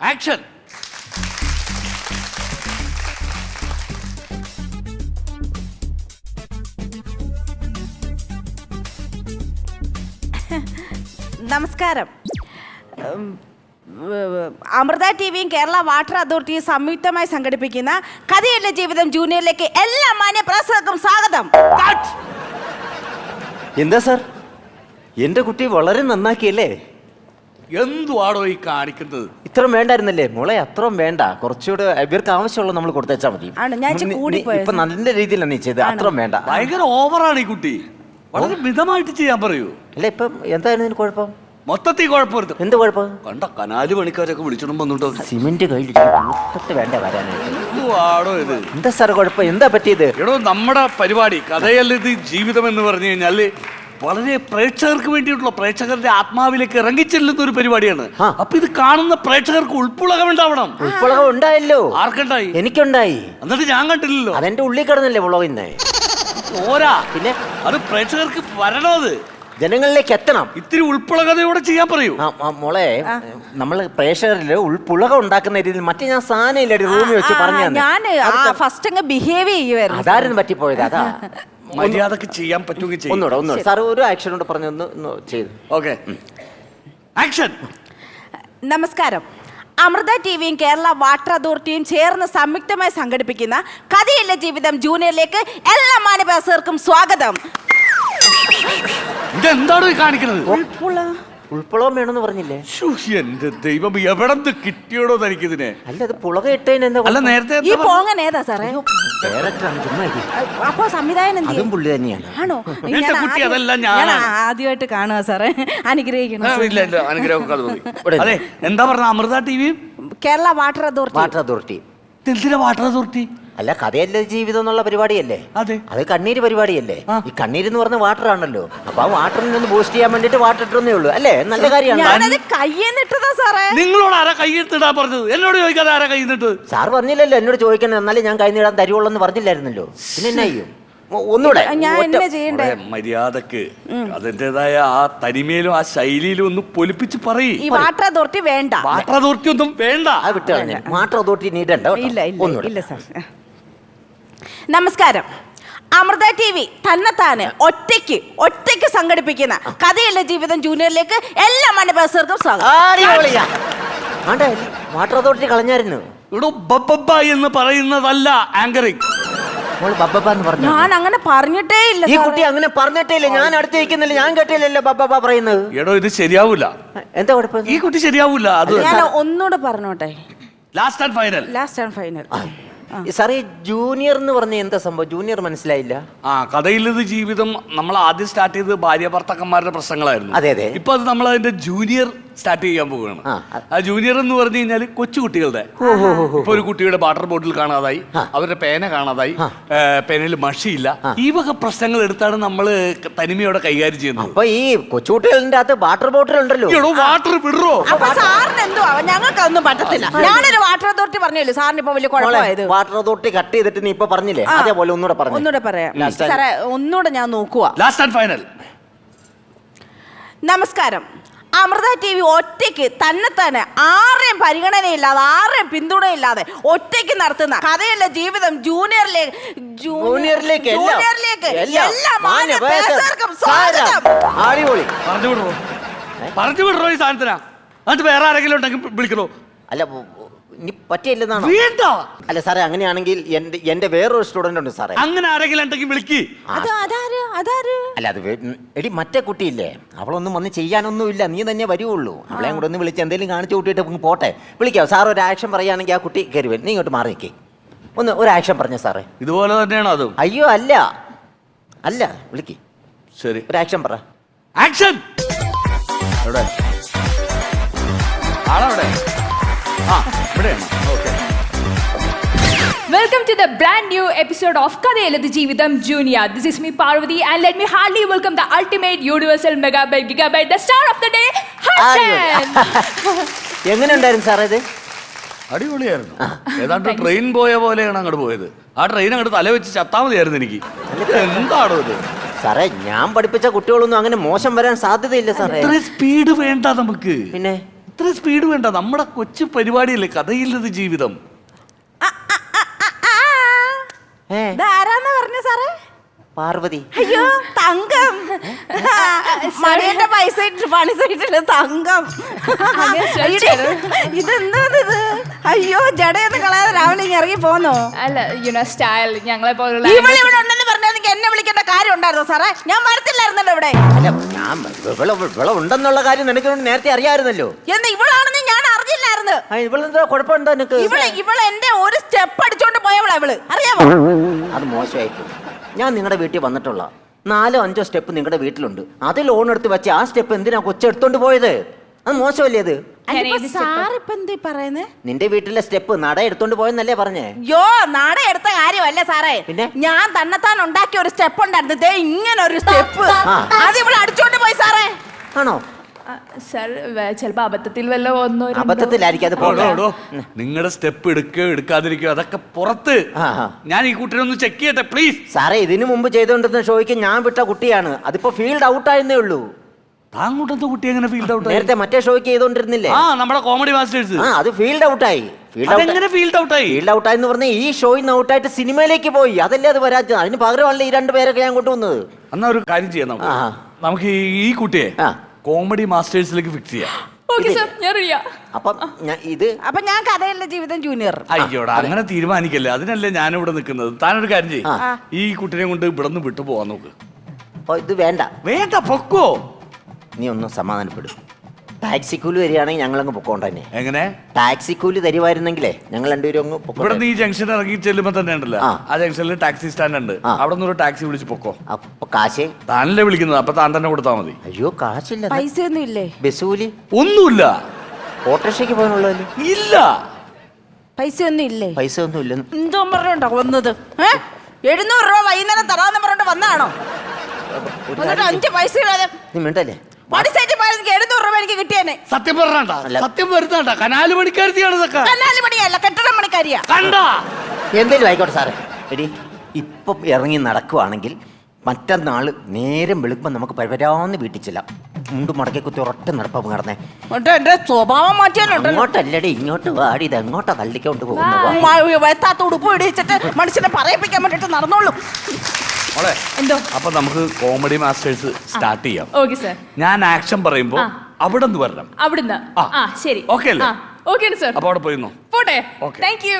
Action. നമസ്കാരം. അമൃത ടിവിയും Kerala water അതോറിറ്റിയും സംയുക്തമായി സംഘടിപ്പിക്കുന്ന കഥയല്ല ജീവിതം ജൂനിയറിലേക്ക് എല്ലാ മാന്യ പ്രേക്ഷകർക്കും സ്വാഗതം. എന്താ സാർ, എന്റെ കുട്ടി വളരെ നന്നാക്കിയല്ലേ? എന്തുവാടോ ഈ കാണിക്കുന്നത്? ഇത്രയും വേണ്ടായിരുന്നല്ലേ മോളെ? അത്രയും വേണ്ട, കുറച്ചുകൂടെ ഇവർക്ക് ആവശ്യമുള്ള നമ്മൾ കൊടുത്തേച്ചാ മതി. ഇപ്പൊ നല്ല രീതിയിലാണ് നീ ചെയ്ത്. അത്രയും വേണ്ട. ഭയങ്കര ഓവറാണ് ഈ കുട്ടി. വളരെ മിതമായിട്ട് ചെയ്യാൻ പറയൂ. അല്ല ഇപ്പം എന്തായിരുന്നു ഇതിന് കുഴപ്പം? മൊത്തത്തിൽ കുഴപ്പമില്ല. എന്ത് കുഴപ്പം? കണ്ട കനാല് പണിക്കാരൊക്കെ വിളിച്ചോണ്ട് വന്നിട്ടോ. സിമെന്റ് കയ്യിൽ വേണ്ട വരാനായിട്ട്. എന്തുവാടോ ഇത്? എന്താ സാർ കുഴപ്പം? എന്താ പറ്റിയത്? എടോ, നമ്മുടെ പരിപാടി കഥയല്ല ഇത് ജീവിതം എന്ന് പറഞ്ഞു കഴിഞ്ഞാല് വളരെ പ്രേക്ഷകർക്ക് വേണ്ടിയിട്ടുള്ള, പ്രേക്ഷകരുടെ ആത്മാവിലേക്ക് ഇറങ്ങിച്ചെല്ലുന്ന ഒരു പരിപാടിയാണ്. അപ്പൊ ഇത് കാണുന്ന പ്രേക്ഷകർക്ക് ഉൾപ്പുളകം ഉണ്ടാവണം. ഉൾപ്പുളകം ഉണ്ടായല്ലോ. ആർക്കുണ്ടായി? എനിക്കുണ്ടായി. എന്നിട്ട് ഞാൻ കണ്ടില്ലല്ലോ. അതെന്റെ ഉള്ളിൽ കിടന്നല്ലേ ഉളവിന്നെ. പോരാ, പിന്നെ അത് പ്രേക്ഷകർക്ക് വരണോ? അത് ജനങ്ങളിലേക്ക് എത്തണം. ഇത്തിരി ഉൾപ്പുളകതയോടെ ചെയ്യാൻ പറയൂ. മോളെ, നമ്മള് പ്രേക്ഷകരില് ഉൾപ്പുളകം ഉണ്ടാക്കുന്ന രീതിയിൽ മറ്റേ ഞാൻ സാധനം റൂമിൽ വെച്ച് പറഞ്ഞു. ഞാൻ ഫസ്റ്റ് ബിഹേവ് ചെയ്യുമായിരുന്നു. അതായിരുന്നു പറ്റിപ്പോയത്. അതാ മര്യാദക്ക് ചെയ്യാൻ പറ്റുമെങ്കിൽ ഒന്നുകൂടെ സാർ ഒരു ആക്ഷൻ കൊണ്ട് പറഞ്ഞൊന്ന് ചെയ്തു. Okay, action. നമസ്കാരം. അമൃത ടിവിയും കേരള വാട്ടർ അതോറിറ്റിയും ചേർന്ന് സംയുക്തമായി സംഘടിപ്പിക്കുന്ന കഥയില്ല ജീവിതം ജൂനിയറിലേക്ക് എല്ലാ മാന്യ പ്രേക്ഷകർക്കും സ്വാഗതം. ഇതെന്താണോ ഈ കാണിക്കുന്നത്? ഉൾപ്പുളകം വേണമെന്ന് പറഞ്ഞില്ലേ? എന്റെ ദൈവം, എവിടെ കിട്ടിയോടോ തനിക്കിതിനെ? അല്ല, അത് പുളക ഇട്ടതിന് എന്താ? അല്ല, നേരത്തെ ഈ പോങ്ങൻ ഏതാ സാറേ? അപ്പൊ സംവിധായകൻ അതും പുള്ളി തന്നെയാണ്. ആണോ? കുട്ടി അതെല്ലാം ഞാൻ ആദ്യമായിട്ട് കാണുക സാറേ. അനുഗ്രഹിക്കണം. അതെ, എന്താ പറഞ്ഞ? അമൃത ടിവിയും Kerala water authority. Water authority എന്തിനാ വാട്ടർ അതോറിറ്റി? അല്ല, കഥയല്ല ജീവിതം എന്നുള്ള പരിപാടിയല്ലേ? അതെ, അത് കണ്ണീര് പരിപാടിയല്ലേ? ഈ കണ്ണീര് എന്ന് പറഞ്ഞ വാട്ടർ ആണല്ലോ. അപ്പൊ ആ വാട്ടറിൽ നിന്ന് ബൂസ്റ്റ് ചെയ്യാൻ വേണ്ടിട്ട് വാട്ടർ ഇട്ടേ ഉള്ളൂ അല്ലേ? നല്ല കാര്യമാണ്. കയ്യെന്നിട്ടതാ സാറേ. നിങ്ങളോട് ആരാ കൈയ്യിട്ടാ പറഞ്ഞത്? എന്നോട് ചോദിക്കാതെ ആരാ കൈന്നിട്ട്? സാർ പറഞ്ഞില്ലല്ലോ എന്നോട് ചോദിക്കാൻ. എന്നാലും ഞാൻ കൈ നീടാൻ തരുവുള്ളൂ എന്ന് പറഞ്ഞില്ലായിരുന്നല്ലോ. പിന്നെ എന്നാ ചെയ്യും? ഒന്നുകൂടെ മര്യാദക്ക് അതിൻ്റെതായ ആ തനിമയിലും ആ ശൈലിയിലും ഒന്ന് പൊലിപ്പിച്ച് പറയും. ഈ വാട്ടർ അതോറിറ്റി വേണ്ട. വാട്ടർ അതോറിറ്റി ഒന്നും വേണ്ട. വാട്ടർ അതോറിറ്റി നീടണ്ട. ഇല്ല സാർ. നമസ്കാരം. അമൃത ടിവി തന്നെത്താന് ഒറ്റയ്ക്ക് സംഘടിപ്പിക്കുന്ന കഥയല്ല ജീവിതം ജൂനിയറിലേക്ക് എല്ലാ മാന്യ പ്രേക്ഷകർക്കും സ്വാഗതം. വാട്ടർ അതോറിറ്റി കളഞ്ഞായിരുന്നു. ഇവിടെ ബബ്ബ എന്ന് പറയുന്നതല്ല ആങ്കറിംഗ്. ഞാൻ അങ്ങനെ പറഞ്ഞിട്ടേ ഇല്ല. ഈ കുട്ടി അങ്ങനെ പറഞ്ഞിട്ടേ ഇല്ല. ഞാൻ അടുത്തിരിക്കുന്നില്ല, ഞാൻ കേട്ടില്ലല്ലോ ബബ്ബ പറയുന്നത്. എടോ, ഇത് ശരിയാവൂല. എന്താ കുഴപ്പം? ഈ കുട്ടി ശരിയാവൂല. അത് ഞാൻ ഒന്നുകൂടെ പറഞ്ഞോട്ടെ. Last and final. സാറേ, ജൂനിയർ എന്ന് പറഞ്ഞ എന്താ സംഭവം? ജൂനിയർ മനസ്സിലായില്ല. കഥയിലത് ജീവിതം നമ്മൾ ആദ്യം സ്റ്റാർട്ട് ചെയ്തത് ഭാര്യ ഭർത്താക്കന്മാരുടെ പ്രശ്നങ്ങളായിരുന്നു. അതെ അതെ. ഇപ്പൊ അത് നമ്മൾ അതിന്റെ ജൂനിയർ സ്റ്റാർട്ട് ചെയ്യാൻ പോവുകയാണ്. ആ ജൂനിയർ എന്ന് പറഞ്ഞു കഴിഞ്ഞാൽ കൊച്ചുകുട്ടികളുടെ. ഇപ്പൊ ഒരു കുട്ടിയുടെ വാട്ടർ ബോട്ടിൽ കാണാതായി, അവരുടെ പേന കാണാതായി, പേനയിൽ മഷിയില്ല. ഈ വക പ്രശ്നങ്ങൾ എടുത്താണ് നമ്മള് തനിമയോടെ കൈകാര്യം ചെയ്യുന്നത്. അപ്പൊ ഈ കൊച്ചുകുട്ടികളുടെ അകത്ത് വാട്ടർ ബോട്ടിൽ ഉണ്ടല്ലോ. വാട്ടർ വിടറോ? സാറിന് എന്തോ ഞങ്ങൾക്ക് ഒന്നും പറ്റത്തില്ല. ഞാനൊരു വാട്ടർ അതോറിറ്റി പറഞ്ഞില്ലേ സാറിന് ഇപ്പൊ വലിയ കുഴപ്പമായത്. വാട്ടർ അതോറിറ്റി കട്ട് ചെയ്തിട്ട് നീ ഇപ്പൊ പറഞ്ഞില്ലേ, അതേപോലെ ഒന്നുകൂടെ പറയാം സാറേ. ഒന്നുകൂടെ ഞാൻ നോക്കുക. Last and final. നമസ്കാരം. അമൃത ടിവി ഒറ്റയ്ക്ക് തന്നെത്താനെ ആരെയും പരിഗണനയില്ലാതെ ആരെയും പിന്തുണയില്ലാതെ ഒറ്റയ്ക്ക് നടത്തുന്ന കഥയല്ല ജീവിതം ജൂനിയറിലേക്ക് എല്ലാ മാന്യ പ്രേക്ഷകർക്കും സ്വാഗതം. പറഞ്ഞു വിടറോ ഈ സാധനത്തിനാ? അത് വേറെ ആരെങ്കിലും ഉണ്ടെങ്കിൽ വിളിക്കണോ? അല്ല, ഇനി പറ്റില്ലെന്നാണ്. അല്ല സാറേ, അങ്ങനെയാണെങ്കിൽ എന്റെ വേറൊരു സ്റ്റുഡന്റ് ഉണ്ട് സാറേ. അങ്ങനെ ആരെങ്കിലും ഉണ്ടെങ്കിൽ വിളിക്ക്. അല്ല, അത് എടി മറ്റേ കുട്ടിയില്ലേ, അവളൊന്നും വന്ന് ചെയ്യാനൊന്നും ഇല്ല. നീ തന്നെ വരുവുള്ളൂ. അവളെയും കൂടെ ഒന്ന് വിളിച്ച് എന്തെങ്കിലും കാണിച്ചു കൂട്ടിയിട്ട് പോട്ടെ. വിളിക്കാം സാർ. ഒരു ആക്ഷൻ പറയുകയാണെങ്കിൽ ആ കുട്ടി കയറി വരും. നീ ഇങ്ങോട്ട് മാറി നിൽക്കേ. ഒരു ആക്ഷൻ പറഞ്ഞ സാറേ. ഇതുപോലെ തന്നെയാണോ അതും? അയ്യോ അല്ല വിളിക്ക്. ശരി, ഒരു ആക്ഷൻ പറ. ആക്ഷൻ. എവിടെ ആളവിടെ? Welcome to the brand new episode of Kadayaladu Jeevitham Junior. This is me Parvati and let me hardly welcome the ultimate universal megabyte gigabyte, the star of the day, Harshan. എങ്ങനെ ഉണ്ടായിരുന്നു സാറേ ഇത്? അടിപൊളിയായിരുന്നു. ഏതാണ്ട് train പോയ പോലെയാണ് അങ്ങോട്ട് പോയത്. ആ ട്രെയിൻ അങ്ങോട്ട് തല വെച്ച് ചത്താ മതിയായിരുന്നു എനിക്ക്. എന്താണോ ഇത് സാറേ? ഞാൻ പഠിപ്പിച്ച കുട്ടികളൊന്നും അങ്ങനെ മോശം വരാൻ സാധ്യതയില്ല സാറേ. സ്പീഡ് വേണ്ട നമുക്ക്. പിന്നെ അത്ര സ്പീഡ് വേണ്ട, നമ്മുടെ കൊച്ചു പരിപാടിയല്ലേ കഥയില്ലത് ജീവിതം. ഇതാരാന്നാ പറഞ്ഞ സാറേ? പാർവതി. അയ്യോ തങ്കം, മണിയുടെ പൈസ പണി സൈറ്റില് തങ്കം. ഇതെന്തത്? അയ്യോ ജടയൊന്ന് കളയാതെ രാവിലെ ഇറങ്ങി പോന്നോ? അല്ല സ്റ്റൈൽ ഞങ്ങളെ പോലുള്ള ഇവിടെ ഉണ്ടെന്ന് പറഞ്ഞാൽ എന്നെ വിളിക്കേണ്ട കാര്യം ഉണ്ടായിരുന്നോ സാറേ? ഞാൻ വരത്തില്ലായിരുന്നല്ലോ ഇവിടെ. അല്ല ഞാൻ ഇവിടെ ഉണ്ടെന്നുള്ള കാര്യം നിനക്ക് നേരത്തെ അറിയാമായിരുന്നല്ലോ. എന്താ ഇവളാണെന്ന് ഞാൻ അറിഞ്ഞില്ലായിരുന്നു. ഇവളെന്താ കുഴപ്പമുണ്ടോ നിനക്ക്? ഇവള് എന്റെ ഒരു സ്റ്റെപ്പ് അടിച്ചോണ്ട് പോയവളാ ഇവള്, അറിയാമോ? അത് മോശമായിപ്പോയി. ഞാൻ നിങ്ങളുടെ വീട്ടിൽ വന്നിട്ടുള്ള 4-5 സ്റ്റെപ്പ് നിങ്ങളുടെ വീട്ടിലുണ്ട്. അത് ലോൺ എടുത്ത് വെച്ച് ആ സ്റ്റെപ്പ് എന്തിനാ കൊച്ചെടുത്തോണ്ട് പോയത്? അത് മോശമല്ലേ അത്? നിന്റെ വീട്ടിലെ സ്റ്റെപ്പ് നട എടുത്തോണ്ട് പോയെന്നല്ലേ പറഞ്ഞേ? യോ നട എടുത്ത കാര്യമല്ല സാറേ, പിന്നെ ഞാൻ തന്നെത്താൻ ഉണ്ടാക്കിയ ഒരു സ്റ്റെപ്പ് ഉണ്ടായിരുന്നു. ദേ ഇങ്ങനെ ഒരു സ്റ്റെപ്പ്, അത് ഇവിടെ അടിച്ചോണ്ട് പോയി സാറേ. ആണോ സാർ? ചിലപ്പോ അബദ്ധത്തിൽ വല്ല ഒന്നോ അബദ്ധത്തിലായിരിക്കും. നിങ്ങളുടെ സ്റ്റെപ്പ് എടുക്കോ എടുക്കാതിരിക്കോ അതൊക്കെ പുറത്ത്. ഞാൻ ഈ കുട്ടിനെ ഒന്ന് ചെക്ക് ചെയ്യട്ടെ പ്ലീസ്. സാറേ ഇതിനു മുമ്പ് ചെയ്തോണ്ടിരുന്ന ഷോയ്ക്ക് ഞാൻ വിട്ട കുട്ടിയാണ്. അതിപ്പോ ഫീൽഡ് ഔട്ട് ആയെന്നേ ഉള്ളൂ. താങ്കൂട്ടത്തെ കുട്ടി എങ്ങനെ ഫീൽഡ് ഔട്ട്? നേരത്തെ മറ്റേ ഷോയ്ക്ക് ചെയ്തോണ്ടിരുന്നില്ലേ? നമ്മുടെ കോമഡി മാസ്റ്റേഴ്സ്. അത് ഫീൽഡ് ഔട്ട് ആയി. ഫീൽഡ് ഔട്ട് ആയി എന്ന് പറഞ്ഞാൽ ഈ ഷോയിൽ ഔട്ടായിട്ട് സിനിമയിലേക്ക് പോയി. അതല്ലേ അത് വരാത്തത്? അതിന് പകരമല്ല ഈ 2 പേരൊക്കെ ഞാൻ കൊണ്ടുവന്നത്. എന്നാ ഒരു കാര്യം ചെയ്യാം, നമുക്ക് ഈ കുട്ടിയെ കോമഡി മാസ്റ്റേഴ്സിലേക്ക് ഫിക്സ് ചെയ്യാം. ഓക്കേ സർ, ഞാൻ റെഡിയാ. അപ്പൊ ഞാൻ കഥയല്ല ജീവിതം ജൂനിയർ. അയ്യോടാ അങ്ങനെ തീരുമാനിക്കല്ലേ, അതിനല്ലേ ഞാനിവിടെ നിൽക്കുന്നത്. താനൊരു കാര്യം ചെയ്യും, ഈ കുട്ടിനെ കൊണ്ട് ഇവിടെ നിന്ന് വിട്ടു പോവാൻ നോക്ക്. ഇത് വേണ്ട വേണ്ട, പൊക്കോ. നീ ഒന്ന് സമാധാനപ്പെടും. ടാക്സി കൂലി തരികയാണെങ്കിൽ ഞങ്ങളങ്ങ് പൊക്കോണ്ട തന്നെ. എങ്ങനെ? ടാക്സി കൂലി തരുമായിരുന്നെങ്കിലേ ഞങ്ങൾ 2 പേരും അങ്ങ് ഇവിടെ നീ ജംഗ്ഷൻ ഇറങ്ങി ചെല്ലുമ്പോ തന്നെ ഉണ്ടല്ലോ, ആ ജംഗ്ഷനിൽ ടാക്സി സ്റ്റാൻഡ് ഉണ്ട്. അവിടെ നിന്ന് ഒരു ടാക്സി വിളിച്ച് പൊക്കോ. അപ്പൊ കാശ് താനല്ലേ വിളിക്കുന്നത്, അപ്പൊ താൻ തന്നെ കൊടുത്താൽ മതി. അയ്യോ കാശില്ല. പൈസ ഒന്നും ഇല്ലേ? ബസ് കൂലി ഒന്നുമില്ല. ഓട്ടോറിക്ഷയ്ക്ക് പോകാനുള്ളതല്ലേ? ഇല്ല. പൈസ ഒന്നും ഇല്ലേ? പൈസ ഒന്നും ഇല്ലെന്ന് എന്തോ പറഞ്ഞോണ്ടോ വന്നത്? 700 രൂപ വൈകുന്നേരം തരാന്ന് പറഞ്ഞോണ്ട് വന്നാണോ? 5 പൈസ നീ മിണ്ടല്ലേ? 700 രൂപ എനിക്ക് കിട്ടിയേനെ. സത്യം പറഞ്ഞാ, സത്യം വരുത്താണ്ട. കനാല് പണിക്കാരിയാണ് ഇതൊക്കെ. കനാല് പണിയല്ല, കെട്ടിടം പണിക്കാരിയാ. കണ്ടാ? എന്തേലും ആയിക്കോട്ടെ സാറേ. എടി ഇപ്പം ഇറങ്ങി നടക്കുവാണെങ്കിൽ മറ്റന്നാള് നേരം വെളുപ്പം നമുക്ക് പരവരാന്ന് വീട്ടിൽ ചെല്ലാം. മുണ്ട് മടക്കി കുത്തി ഒരൊറ്റ നടപ്പം കിടന്നേ. എന്റെ സ്വഭാവം മാറ്റിയാലുണ്ട്. അങ്ങോട്ടല്ലടി ഇങ്ങോട്ട് വാടി. ഇത് എങ്ങോട്ടാ തള്ളിക്കൊണ്ട് പോകുന്നത്? വെത്താത്ത ഉടുപ്പ് ഇടിച്ചിട്ട് മനുഷ്യനെ പറയിപ്പിക്കാൻ വേണ്ടിട്ട് നടന്നോളൂ. എന്തോ അപ്പൊ നമുക്ക് കോമഡി മാസ്റ്റേഴ്സ് സ്റ്റാർട്ട് ചെയ്യാം. Okay sir. ഞാൻ ആക്ഷൻ പറയുമ്പോ അവിടെ നിന്ന് വരണം. അവിടുന്ന് ശരി. ഓക്കെ അല്ലേ? Okay sir. അപ്പൊ അവിടെ പോയിരുന്നോ? പോട്ടെ. Okay. Thank you.